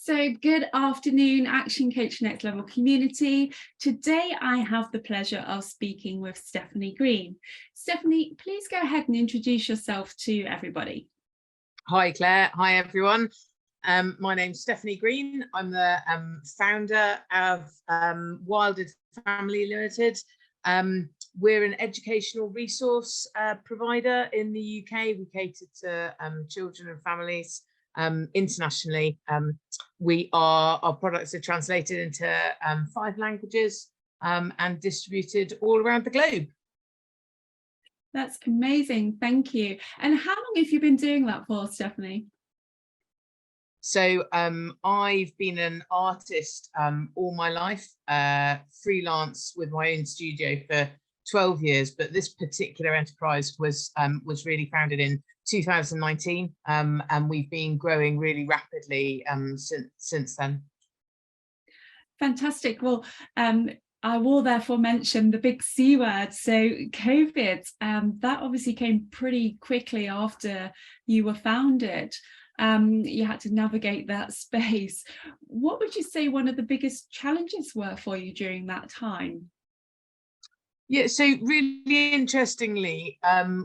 So good afternoon, Action Coach Next Level community. Today I have the pleasure of speaking with Stephanie Green. Stephanie, please go ahead and introduce yourself to everybody. Hi Claire, hi everyone. My name's Stephanie Green. I'm the founder of Wilded Family Limited. We're an educational resource provider in the UK. We cater to children and families internationally. Our products are translated into 5 languages and distributed all around the globe. That's amazing, thank you. And how long have you been doing that for, Stephanie? So I've been an artist all my life, freelance with my own studio for 12 years, but this particular enterprise was really founded in 2019, and we've been growing really rapidly since then. Fantastic. Well, I will therefore mention the big C word. So COVID, that obviously came pretty quickly after you were founded. You had to navigate that space. What would you say one of the biggest challenges were for you during that time? Yeah, so really interestingly,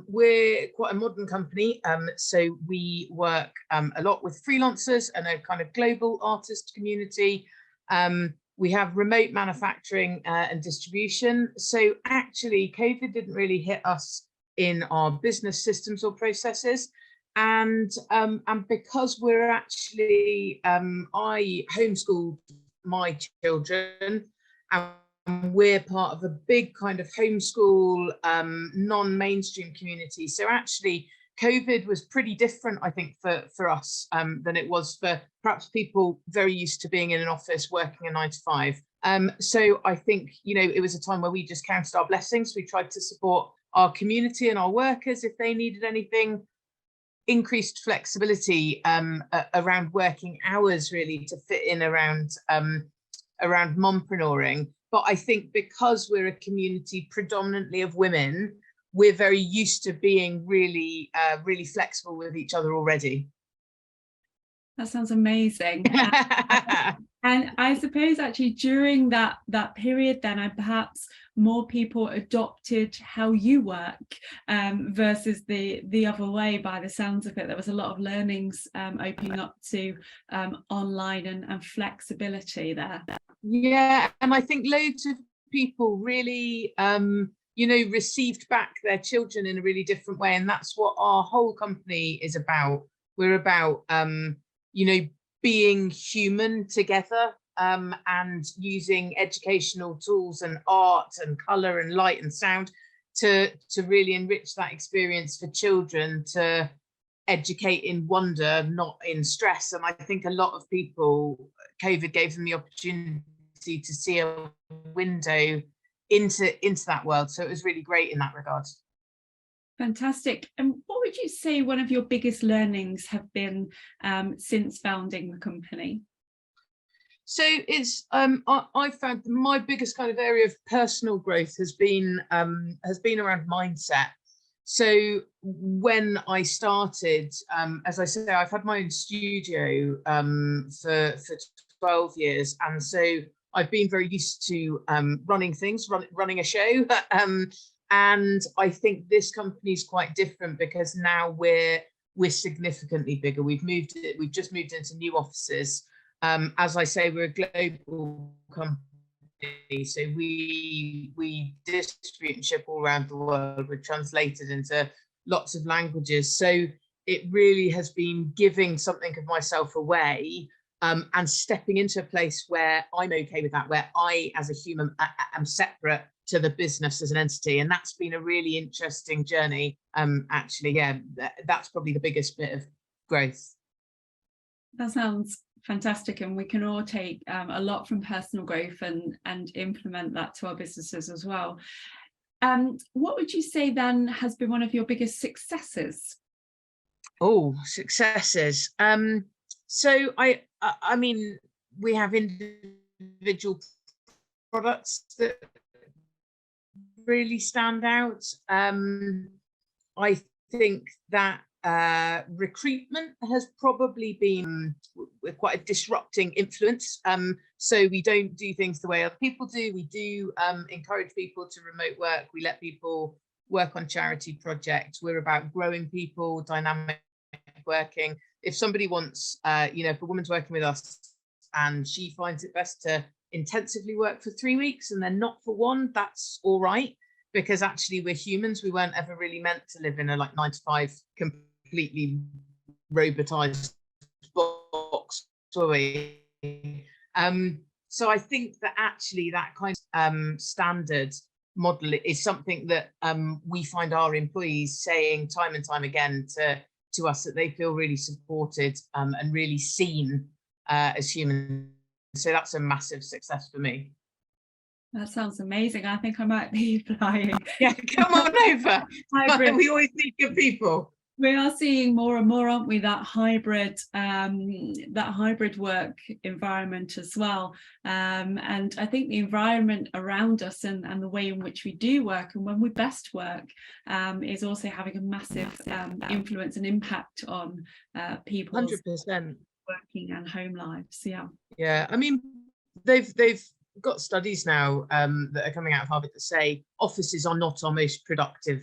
we're quite a modern company. So we work a lot with freelancers and a kind of global artist community. We have remote manufacturing and distribution. So actually, COVID didn't really hit us in our business systems or processes. And because we're actually, I homeschooled my children, and we're part of a big kind of homeschool non-mainstream community. So actually COVID was pretty different, I think, for us than it was for perhaps people very used to being in an office working a 9 to 5. So I think, you know, it was a time where we just counted our blessings. We tried to support our community and our workers if they needed anything, increased flexibility around working hours really to fit in around mompreneuring. But I think because we're a community predominantly of women, we're very used to being really, really flexible with each other already. That sounds amazing. And I suppose actually during that period then, perhaps more people adopted how you work versus the other way. By the sounds of it, there was a lot of learnings opening up to online and flexibility there. Yeah, and I think loads of people really you know, received back their children in a really different way, and that's what our whole company is about. We're about you know, being human together and using educational tools and art and color and light and sound to really enrich that experience for children, to educate in wonder, not in stress. And I think a lot of people, COVID gave them the opportunity to see a window into that world. So it was really great in that regard. Fantastic. And what would you say one of your biggest learnings have been since founding the company? So it's I found my biggest kind of area of personal growth has been around mindset. So when I started, as I say, I've had my own studio for 12 years, and so I've been very used to running things, running a show. And I think this company is quite different because now we're significantly bigger. We've just moved into new offices. As I say, we're a global company, so we distribute and ship all around the world. We're translated into lots of languages. So it really has been giving something of myself away and stepping into a place where I'm okay with that, where I, as a human, am separate to the business as an entity. And that's been a really interesting journey. Actually, yeah, that's probably the biggest bit of growth. That sounds fantastic, and we can all take a lot from personal growth and implement that to our businesses as well. What would you say then has been one of your biggest successes? Oh, successes. So I mean, we have individual products that really stand out. I think that recruitment has probably been quite a disrupting influence. So we don't do things the way other people do. We do encourage people to remote work. We let people work on charity projects. We're about growing people, dynamic working. If somebody wants, if a woman's working with us and she finds it best to intensively work for 3 weeks and then not for one, that's all right, because actually we're humans. We weren't ever really meant to live in a 9 to 5 completely robotized box, were we? So I think that actually that kind of standard model is something that we find our employees saying time and time again to us, that they feel really supported and really seen as humans. So that's a massive success for me. That sounds amazing. I think I might be applying. Yeah, come on over. We always need good people. We are seeing more and more, aren't we, that hybrid work environment as well. And I think the environment around us and the way in which we do work and when we best work is also having a massive influence and impact on people's 100% working and home lives. Yeah, I mean, they've got studies now that are coming out of Harvard that say offices are not our most productive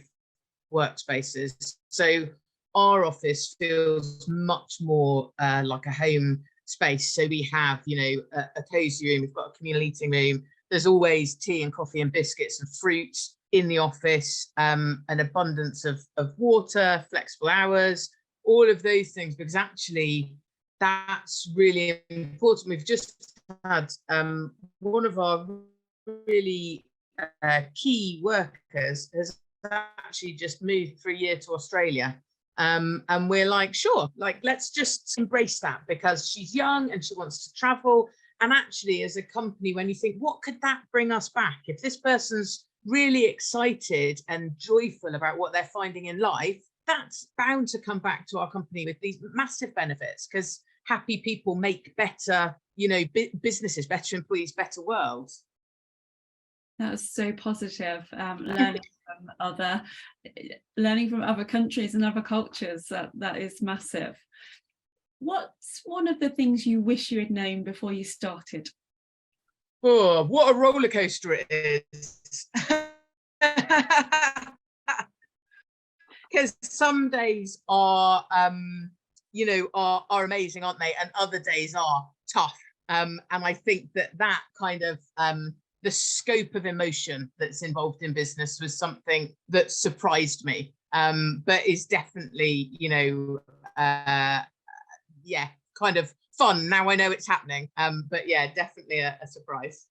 workspaces. So our office feels much more like a home space. So we have, a cozy room, we've got a communal eating room. There's always tea and coffee and biscuits and fruit in the office, an abundance of water, flexible hours, all of those things, because actually that's really important. We've just had one of our really key workers has actually just moved for a year to Australia. And we're like, sure, let's just embrace that, because she's young and she wants to travel. And actually, as a company, when you think, what could that bring us back? If this person's really excited and joyful about what they're finding in life, that's bound to come back to our company with these massive benefits, because happy people make better, businesses, better employees, better worlds. That's so positive. Learning from other countries and other cultures, that is massive. What's one of the things you wish you had known before you started? Oh, what a roller coaster it is. Because some days are amazing, aren't they? And other days are tough. And I think that kind of the scope of emotion that's involved in business was something that surprised me, but is definitely, kind of fun. Now I know it's happening. But yeah, definitely a surprise.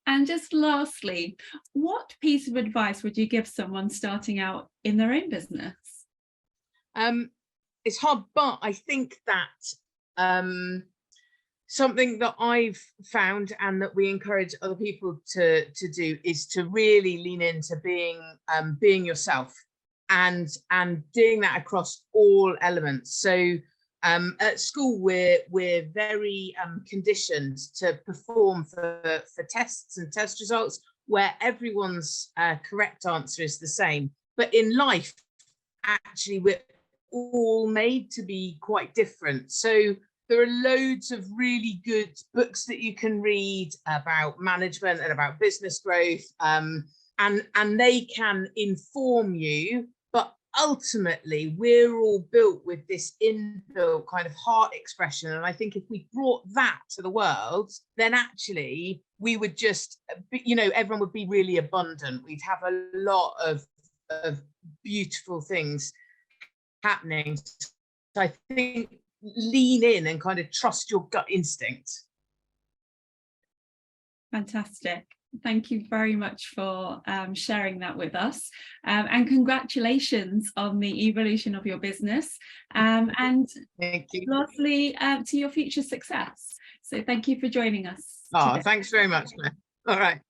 And just lastly, what piece of advice would you give someone starting out in their own business? It's hard, but I think that something that I've found and that we encourage other people to do is to really lean into being yourself and doing that across all elements. So at school, we're very conditioned to perform for tests and test results where everyone's correct answer is the same. But in life, actually, we're all made to be quite different. So there are loads of really good books that you can read about management and about business growth, and they can inform you. But ultimately, we're all built with this inbuilt kind of heart expression. And I think if we brought that to the world, then actually we would just, everyone would be really abundant. We'd have a lot of beautiful things happening. So I think lean in and kind of trust your gut instinct. Fantastic. Thank you very much for sharing that with us, and congratulations on the evolution of your business, and thank you. Lastly, to your future success. So thank you for joining us today. Today. Thanks very much, Claire. All right.